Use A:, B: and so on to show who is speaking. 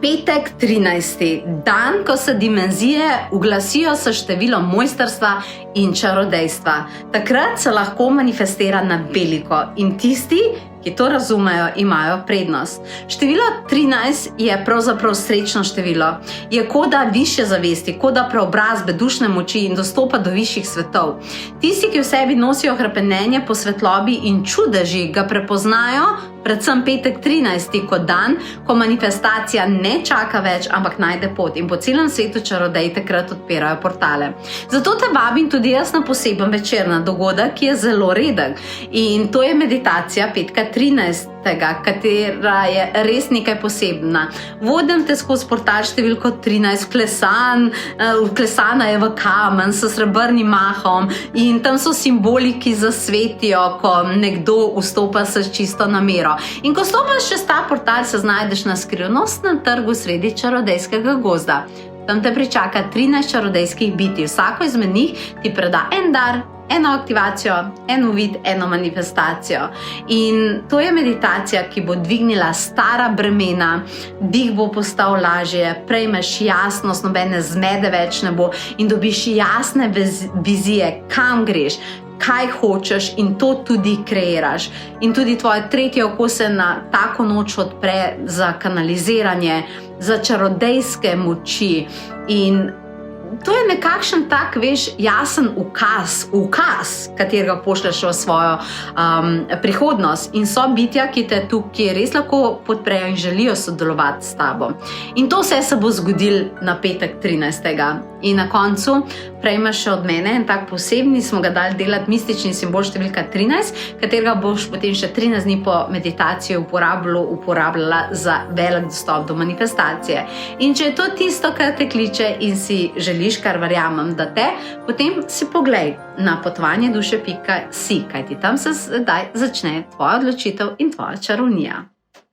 A: Petek 13. Dan, ko se dimenzije uglasijo s številom mojstrstva in čarodejstva. Takrat se lahko manifestira na veliko in tisti, ki to razumejo, imajo prednost. Število 13 je pravzaprav srečno število. Je koda višje zavesti, koda preobrazbe dušne moči in dostopa do višjih svetov. Tisti, ki v sebi nosijo hrepenenje po svetlobi in čudeži, ga prepoznajo, predvsem petek 13. kot dan, ko manifestacija ne čaka več, ampak najde pot in po celem svetu čarodeji takrat odpirajo portale. Zato te vabim tudi jaz na poseben večer na dogodek, ki je zelo redek. In to je meditacija petka 13. katera je res nekaj posebna. Vodim te skozi portal številko 13, vklesana je v kamen s srebrnim mahom in tam so simboli, ki zasvetijo, ko nekdo vstopa s čisto namero. In ko stopaš čez ta portal, se znajdeš na skrivnostnem trgu sredi čarodejskega gozda. Tam te pričaka 13 čarodejskih bitij. Vsako izmed njih ti preda en dar, eno aktivacijo, en uvid, eno manifestacijo. In to je meditacija, ki bo dvignila stara bremena, dih bo postal lažje, prejmeš jasnost, nobene zmede več ne bo in dobiš jasne vizije, kam greš, kaj hočeš in to tudi kreiraš. In tudi tvoje tretje oko se na tako noč odpre za kanaliziranje, za čarodejske moči in to je nekakšen tak, jasen ukaz, katerega pošleš v svojo prihodnost. In so bitja, ki te tukaj res lahko podprejo in želijo sodelovati s tabo. In to vse se bo zgodilo na petek 13. In na koncu prejmeš še od mene en tak posebni, smo ga dali delati mistični simbol številka 13, katerega boš potem še 13 dni po meditaciji uporabljala za velik dostop do manifestacije. In če je to tisto, kar te kliče in si želiš, kar verjamem, da te, potem si poglej na potovanjeduše.si, kajti tam se zdaj začne tvoja odločitev in tvoja čarovnija.